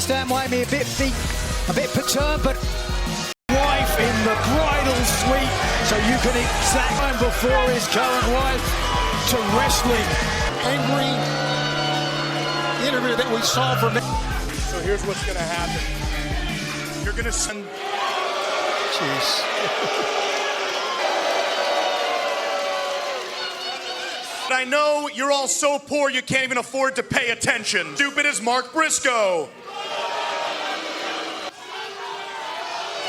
understand why I'm a bit perturbed, but wife in the bridal suite, so you can exact time before his current wife to wrestling. Angry interview that we saw from him. So here's what's going to happen. You're going to send... Jeez. I know you're all so poor you can't even afford to pay attention. Stupid as Mark Briscoe.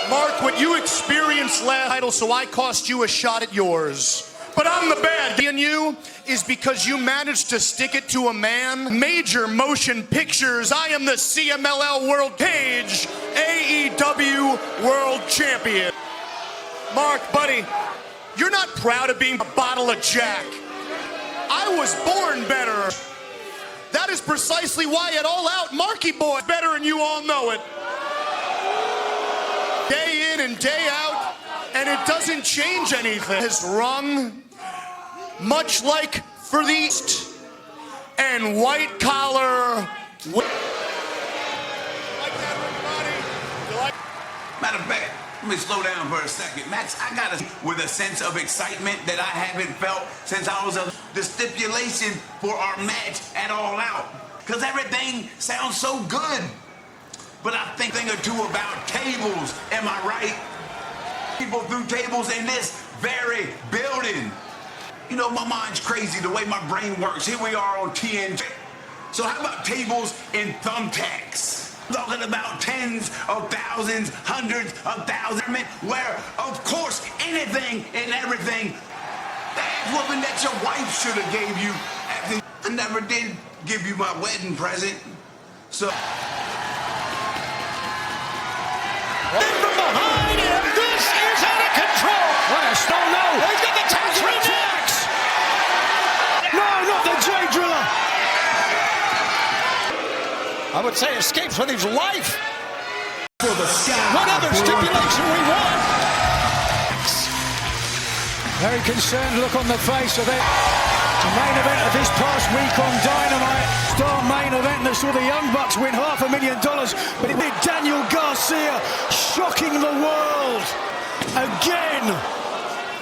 Mark, what you experienced last title, so I cost you a shot at yours. But I'm the bad guy, and you is because you managed to stick it to a man. Major Motion Pictures, I am the CMLL World Cage AEW World Champion. Mark, buddy, you're not proud of being a bottle of Jack. I was born better. That is precisely why at All Out, Marky Boy better, and you all know it. Day in and day out, and it doesn't change anything. Has rung much like for the East and white collar. Matter of fact, let me slow down for a second. Max, I got with a sense of excitement that I haven't felt since I was the stipulation for our match at All Out. Because everything sounds so good. But I think a thing or two about tables, am I right? People threw tables in this very building. You know, my mind's crazy the way my brain works. Here we are on TNT. So how about tables and thumbtacks? Talking about tens of thousands, hundreds of thousands, where, of course, anything and everything, the ass whooping that your wife should have gave you after I never did give you my wedding present. So... In from behind, and this is out of control. What a stone, no! He's got the tax rejects. No, not the J Driller! I would say escapes with his life. For the sky. What other stipulation we want? Very concerned look on the face of it. The main event of this past week on Dynamite. Star main event that saw the Young Bucks win $500,000, but it did Daniel Garcia shocking the world again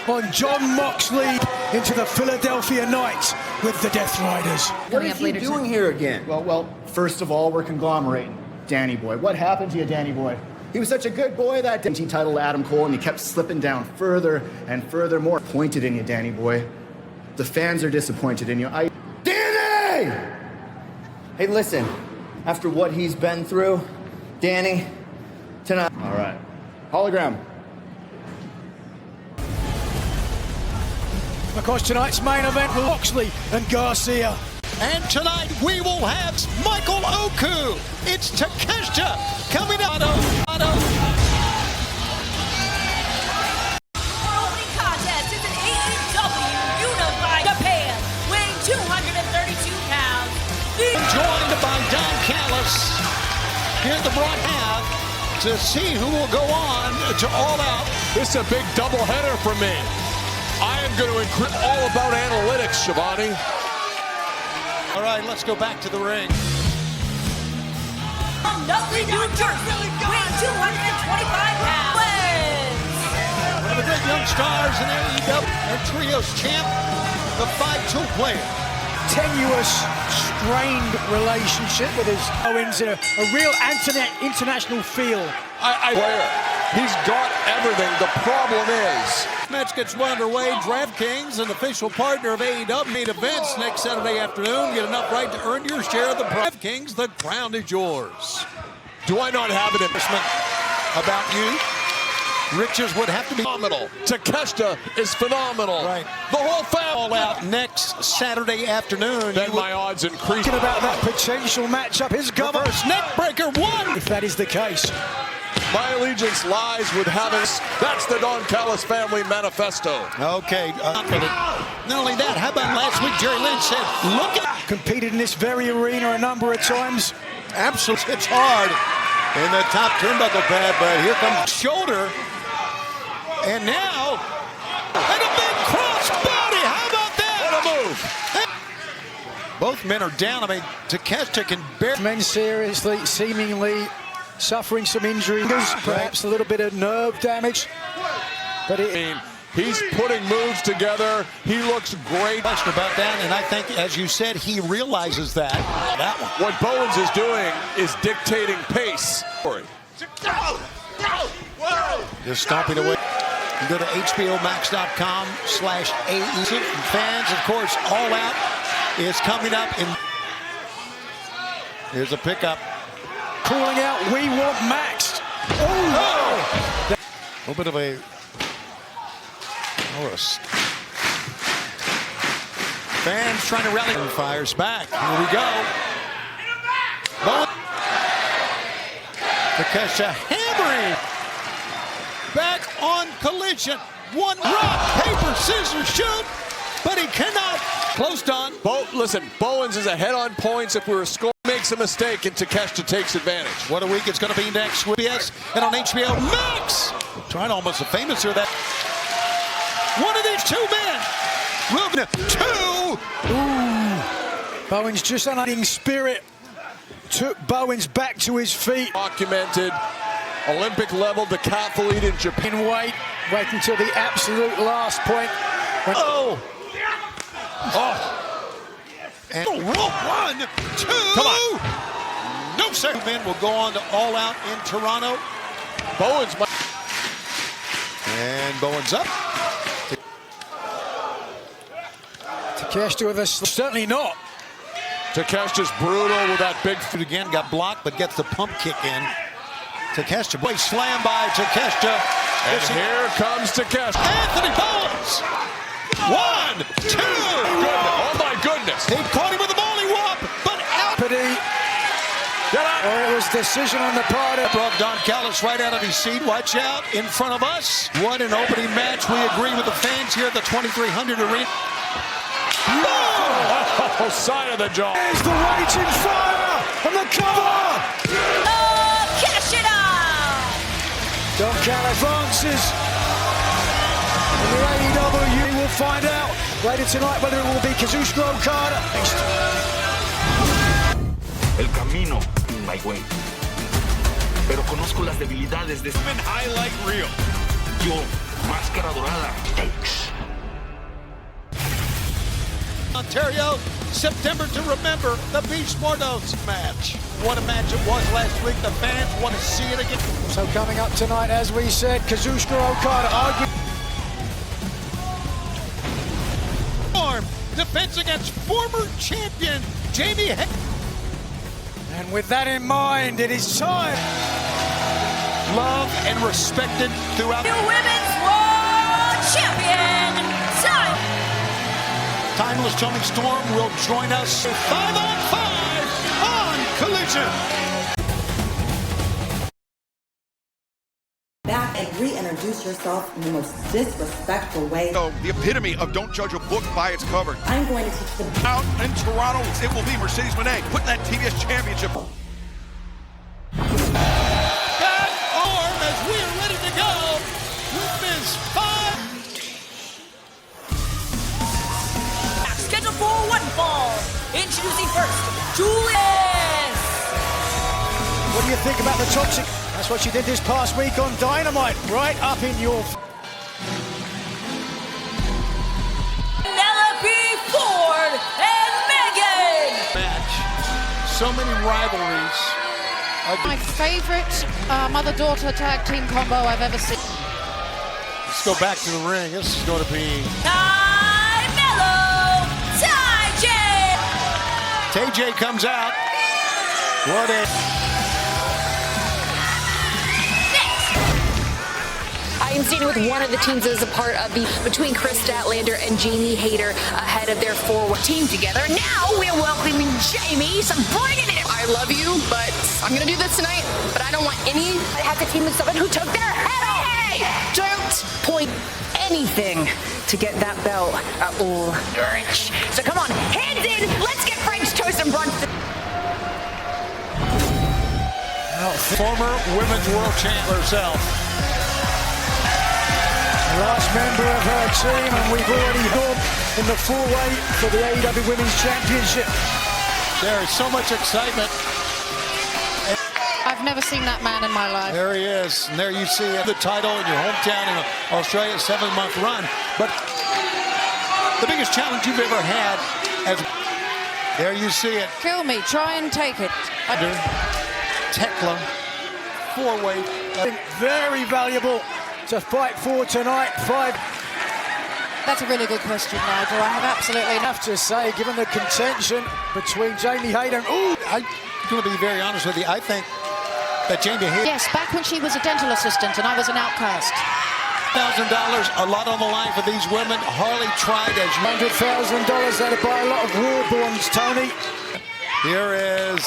on John Moxley into the Philadelphia Knights with the Death Riders. What is he doing here again? Well, first of all, we're conglomerating. Danny Boy. What happened to you, Danny Boy? He was such a good boy that day. He titled Adam Cole, and he kept slipping down further and further. More pointed in you, Danny Boy. The fans are disappointed in you. Danny! Hey, listen. After what he's been through, Danny, tonight. All right. Hologram. Of course, tonight's main event with Moxley and Garcia. And tonight we will have Michael Oku. It's Takeshita coming up. Opening contest is an AEW Unified Japan, weighing 232 pounds. Joined by Don Callis here at the broadcast to see who will go on to All Out. This is a big doubleheader for me. I am going to include all about analytics, Shivani. All right, let's go back to the ring. Nutley, New Jersey, weighing 225 pounds. One of the great young stars in AEW and Trios champ, the 5-tool player. Tenuous, strained relationship with his Owens in a real international feel. He's got everything. The problem is... Match gets well underway. DraftKings, an official partner of AEW, main events next Saturday afternoon. Get enough right to earn your share of the DraftKings. The crown is yours. Do I not have an investment About you, riches would have to be phenomenal? Takeshita is phenomenal. Right. The whole family. All Out next Saturday afternoon. Then my odds increase. Thinking about that potential matchup, his governor. Reverse neckbreaker one. If that is the case. My allegiance lies with having... That's the Don Callis family manifesto. Okay. Not only that, how about last week Jerry Lynch said, look at... Competed in this very arena a number of times. Absolutely. It's hard in the top turnbuckle pad, but here comes shoulder. And now, and a big cross body. How about that? What a move. Both men are down. I mean, Takeshita can barely. Men seriously, seemingly suffering some injuries, perhaps a little bit of nerve damage. But he's putting moves together. He looks great. Question about that, and I think, as you said, he realizes that. What Bowens is doing is dictating pace. Just stomping away. You go to HBOmax.com/AE. Fans, of course, All Out is coming up. Here's a pickup. Calling out, we want Max. Oh! A little bit of a... Fans trying to rally. And fires back. Here we go. Bowen. Takeshita hammering. Back on Collision. One rock, paper, scissors, shoot. But he cannot. Close done. Listen, Bowens is ahead on points. If we were scoring, makes a mistake, and Takeshita takes advantage. What a week it's going to be next with CBS and on HBO Max. Trying almost a famous here that one of these two men. Bowens just unending spirit took Bowens back to his feet. Documented Olympic level decathlete in Japan. Wait until the absolute last point. And roll 1, 2. Come on. No, sir. Men will go on to All Out in Toronto. Bowens. And Bowens up. Takeshita with us, certainly not. Takeshita's brutal with that big foot again. Got blocked, but gets the pump kick in. Takeshita. Boy, slam by Takeshita. And here comes Takeshita. Anthony Bowens. 1, 2. Oh my goodness. He caught him with a molly whop, but out. It was decision on the part of Don Callis right out of his seat. Watch out in front of us. What an opening match. We agree with the fans here at the 2300 arena. Oh, side of the jaw. There's the raging fire and the cover. Takeshita! Don Callis advances. In the AEW, we'll find out later tonight whether it will be Kazuchika Okada. El camino, my way. Pero conozco las debilidades de este highlight reel. Yo, máscara dorada. Takes. Ontario, September to remember, the Beast Mordos match. What a match it was last week. The fans want to see it again. So coming up tonight, as we said, Kazuchika Okada argued. Defense against former champion Jamie Hayter. And with that in mind, it is time. Loved and respected throughout. New Women's World Champion, Timeless Tony Storm will join us 5-on-5 on Collision. Back and reintroduce yourself in the most disrespectful way. So the epitome of don't judge a book by its cover. I'm going to teach them. Out in Toronto, it will be Mercedes Moné putting that TBS championship. Back arm as we are ready to go with this 5. scheduled for one fall. Introducing first, Julius. What do you think about the toxic? That's what she did this past week on Dynamite, right up in your... Penelope Ford and Megan. Match. So many rivalries. My favorite mother-daughter tag team combo I've ever seen. Let's go back to the ring. This is going to be... TJ comes out. What a... I am standing with one of the teams that is a part of the between Chris Statlander and Jamie Hayter ahead of their forward team together. Now we are welcoming Jamie. So bringing it. I love you, but I'm gonna do this tonight. But I don't want any. I have to team with someone who took their head off. Hey, don't point anything to get that belt at all. So come on, hands in. Let's get French toast and brunch. Former women's world champion herself. Last member of her team, and we've already gone in the four-way for the AEW Women's Championship. There is so much excitement. I've never seen that man in my life. There he is. And there you see the title in your hometown in Australia, 7-month run. But the biggest challenge you've ever had as... There you see it. Kill me. Try and take it. Under Tekla, four-way. Very valuable to fight for tonight. That's a really good question, Nigel. I have absolutely Enough to say, given the contention between Jamie Hayter and... Ooh! I'm going to be very honest with you. I think that Jamie Hayter... Yes, back when she was a dental assistant and I was an outcast. $1,000, a lot on the line for these women. Harley tried as... $100,000, that'll buy a lot of war-borns, Tony. Here is...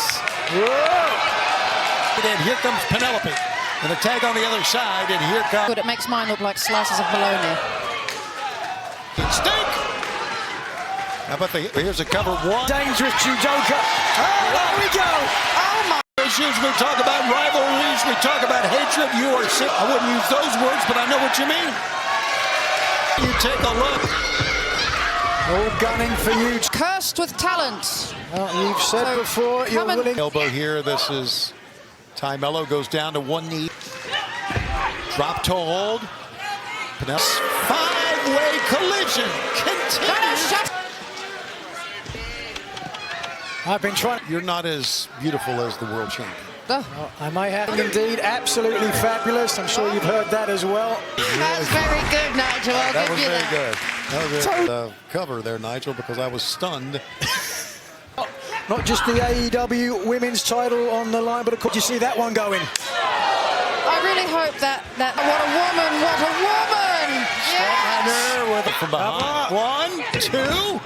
Whoa! And here comes Penelope. And a tag on the other side, and here comes... Good, it makes mine look like slices of bologna. Stink! How about here's a cover one. Dangerous judoka. Oh, there we go. Oh, my. Issues, we talk about rivalries, we talk about hatred. You are sick. I wouldn't use those words, but I know what you mean. You take a look. All gunning for you. Cursed with talent. Well, you've said before, you're willing. Elbow here. This is Ty Mello goes down to one knee. Drop toe hold. Five-way collision continues. I've been trying. You're not as beautiful as the world champion. Well, I may have indeed. Absolutely fabulous. I'm sure you've heard that as well. That's very good, Nigel. I'll give you that. Good. That was very good. The cover there, Nigel, because I was stunned. Not just the AEW women's title on the line, but of course you see that one going. I really hope that what a woman, what a woman! Yes! From behind. 1, 2.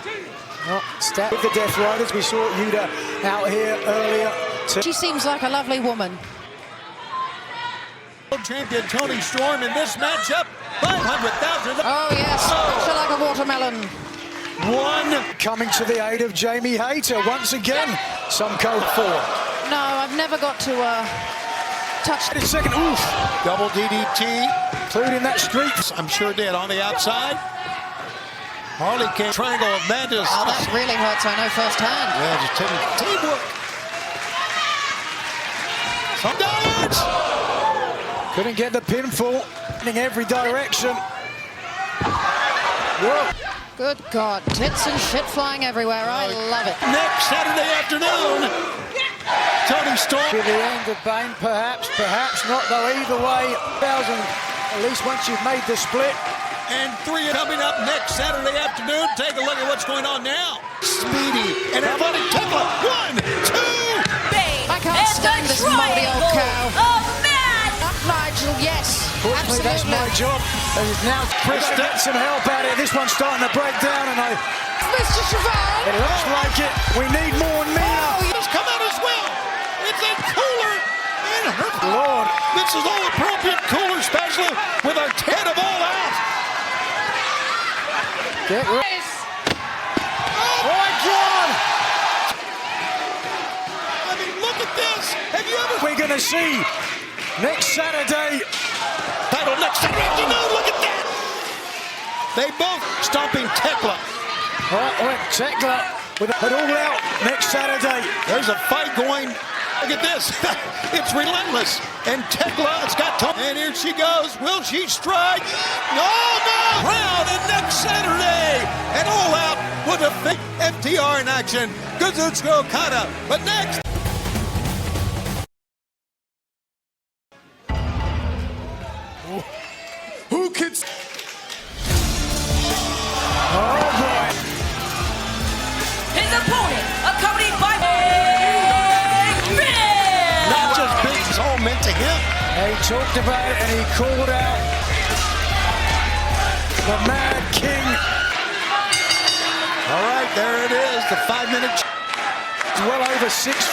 Oh, step with the Death Riders. We saw Yuta out here earlier. She seems like a lovely woman. Champion Toni Storm in this matchup. 500,000. Oh yes, she's like a watermelon. One coming to the aid of Jamie Hayter once again. Some code 4. No, I've never got to touch. Second, oof. Double DDT, including that streak. I'm sure did on the outside. Harley came triangle of madness. Oh, that really hurts. I know firsthand. Yeah, just teamwork. Some dodge. Couldn't get the pinfall in every direction. Whoa. Good God, tits and shit flying everywhere. I love it. Next Saturday afternoon, Toni Storm. To the end of Bane, perhaps not, though. Either way, 1,000, at least once you've made the split. And 3 coming up next Saturday afternoon. Take a look at what's going on now. Speedy and everybody Tekla. 1, 2. I can't stand this moldy old cow. Oh, man! Nigel, yes. Fortunately, that's my job. And now Chris get some help out here. This one's starting to break down, and Mr. Chevelle. It looks like it. We need more Nina. Oh, it's come out as well. It's a cooler in her. Lord. This is all appropriate cooler special with our 10 of all out. Get ready. Oh my God! I mean, look at this. Have you ever? We're gonna see next Saturday. Title next Saturday afternoon. Look at that. They both stomping Tekla. All right, Tekla with it all out next Saturday. There's a fight going. Look at this. It's relentless. And Tekla has got to. And here she goes. Will she strike? No, no. Round and next Saturday. And all out with a big FTR in action. Kazuchika Okada. But next. Who can... Oh boy. His opponent, accompanied by Not just big, it's all meant to him. He talked about it and he called out the Mad King. All right, there it is, the 5-minute. Well over 6'5",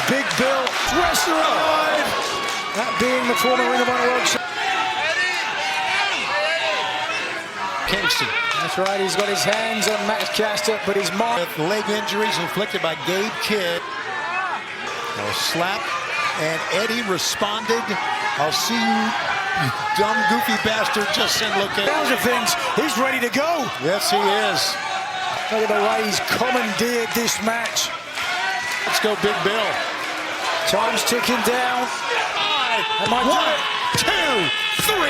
big Bill. Wrestler alive. That being the former Ring of Honor World Champion. Kingston. That's right, he's got his hands on Max Caster, but his mind. With leg injuries inflicted by Gabe Kidd. A slap, and Eddie responded. I'll see you, you dumb, goofy bastard. Just send location. Thousands, he's ready to go. Yes, he is. Look at the way he's commandeered this match. Let's go, Big Bill. Time's ticking down. 1, 2, 3,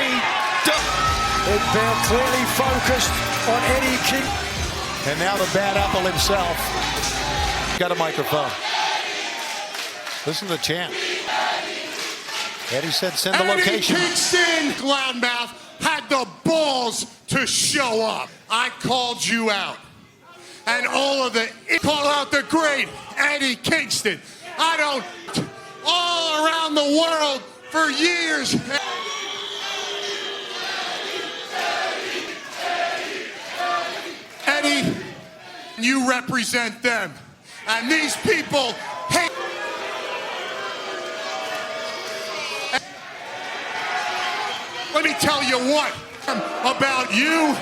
Big Bill clearly focused on Eddie King. And now the bad apple himself. Got a microphone. Listen to the chant. Eddie said send the location. Eddie Kingston, Loudmouth, had the balls to show up. I called you out. And all of the call out the great Eddie Kingston. I don't all around the world for years. Eddie, you represent them. And these people hate. Let me tell you what about you, and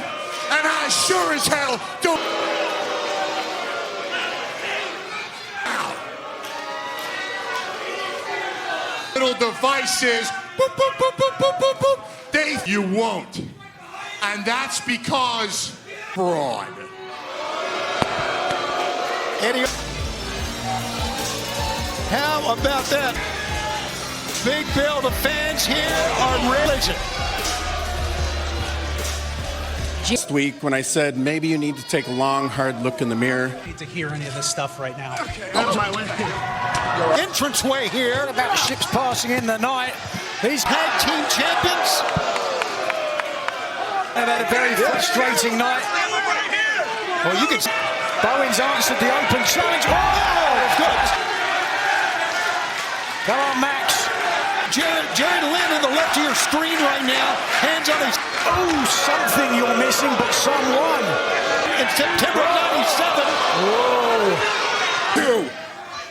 I sure as hell don't. Little devices, boop, boop, boop, boop, boop, boop, boop. You won't. And that's because fraud. Eddie, how about that? Big Bill, the fans here are religion. Last week when I said maybe you need to take a long, hard look in the mirror. I need to hear any of this stuff right now. That's my way. Entranceway here. About ships passing in the night. These tag team champions. They've had a very frustrating night. Well, you can. Bowens answered the open challenge. Oh, good. Come on, Max. Jerry Lynn in the left of your screen right now. Hands on his. Oh, something you're missing, but someone. In September of 97. Whoa.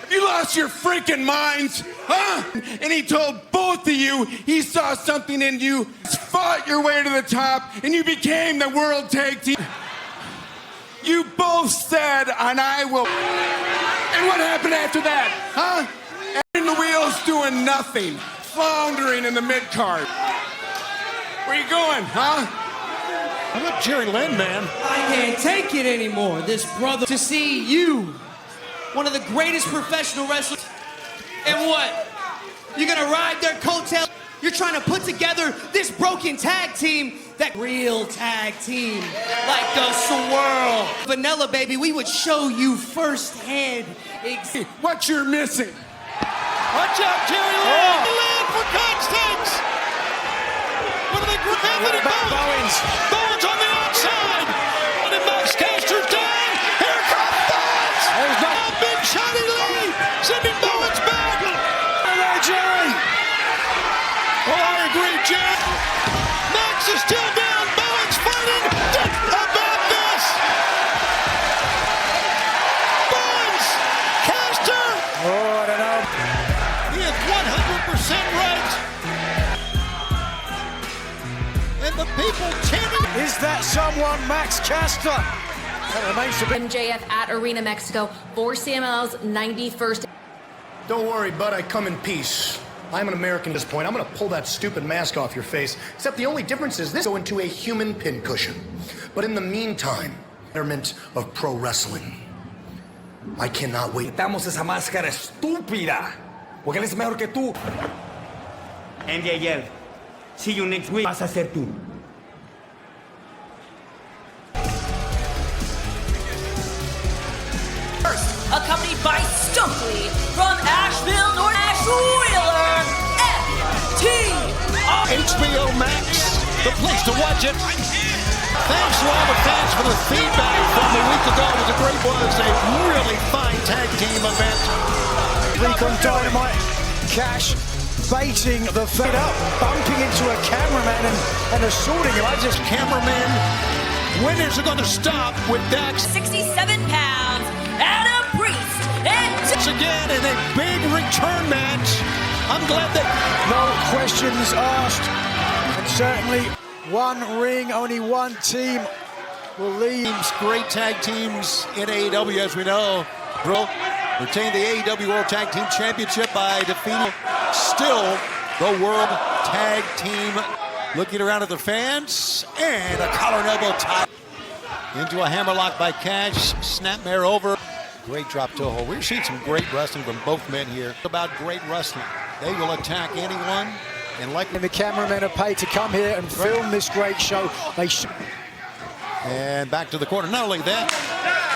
Have you lost your freaking minds? Huh? And he told both of you he saw something in you, fought your way to the top, and you became the World Tag Team. You both said, and I will. And what happened after that? Huh? And the wheels doing nothing, floundering in the mid-card. Where you going, huh? How about Jerry Lynn, man? I can't take it anymore. This brother, to see you, one of the greatest professional wrestlers, and what? You're gonna ride their coattails? You're trying to put together this broken tag team, that real tag team, like the Swirl. Vanilla, baby, we would show you firsthand what you're missing. Watch out, Jerry Lynn! Lynn, for God's sakes! What are they grabbing? Bowens. Bowens on the outside! And Max Caster's down! Here comes Bowens! There's no big shotty Lee! Sending Bowens back! Hello, Jerry! Well, I agree, Jerry. Max is still down. Bowens fighting. About this. Bowens. Caster. Oh, I don't know. He is 100% right. And the people chanting. Is that someone, Max Caster? That remains to be. MJF at Arena Mexico for CML's 91st. Don't worry, bud, I come in peace. I'm an American at this point. I'm gonna pull that stupid mask off your face. Except the only difference is this go into a human pincushion. But in the meantime, betterment of pro wrestling. I cannot wait. Quitamos esa máscara estúpida. Porque él es mejor que tú. MJF, see you next week. Vas a ser tú. Accompanied by Stokely from Asheville, North Ash Wheeler, HBO Max, the place to watch it. Thanks to all the fans for the feedback from a week ago. It was a really fine tag team event. Recon Dynamite, Cash baiting the fed up, bumping into a cameraman and assaulting him. Cameraman, winners are going to stop with Dax. 67 pounds, Adam Priest, and once again in a big return match. I'm glad that no questions asked, and certainly one ring, only one team will leave. Great tag teams in AEW, as we know. Drill retained the AEW World Tag Team Championship by defeating still the World Tag Team. Looking around at the fans and a collar and elbow tie. Into a hammerlock by Cash. Snapmare over. Great drop toe hold. We're seeing some great wrestling from both men here. About great wrestling. They will attack anyone. And like the cameramen are paid to come here and film this great show. And back to the corner. Not only that,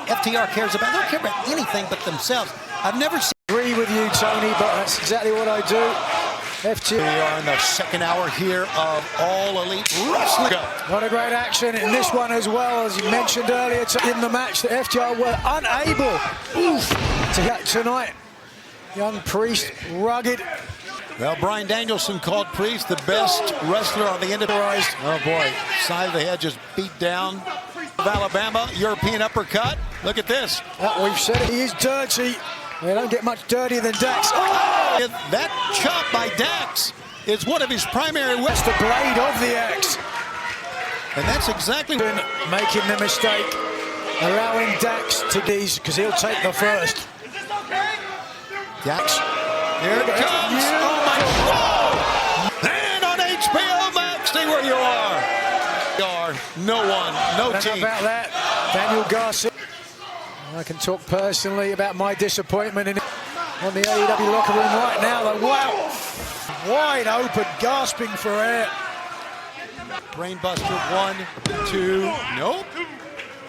FTR cares about, they don't care about anything but themselves. I've never seen. Agree with you, Tony, but that's exactly what I do. FTR. We are in the second hour here of All Elite Wrestling. What a great action in this one as well, as you mentioned earlier in the match, that FTR were unable to get tonight. Young Priest, rugged. Well, Bryan Danielson called Priest the best wrestler on the Enterprise. Oh boy, side of the head just beat down. Of Alabama, European uppercut. Look at this. We've said it, he is dirty. They don't get much dirtier than Dax. Oh! That chop by Dax is one of his primary weapons. That's the blade of the axe. And that's exactly making the mistake, allowing Dax to these, because he'll take the first. Dax. Here it comes. Oh my God. And on HBO Max, stay where you are. No one, no team. About that, Daniel Garcia. I can talk personally about my disappointment on the AEW locker room right now. Wow, wide open, gasping for air. Brainbuster, 1, 2, nope.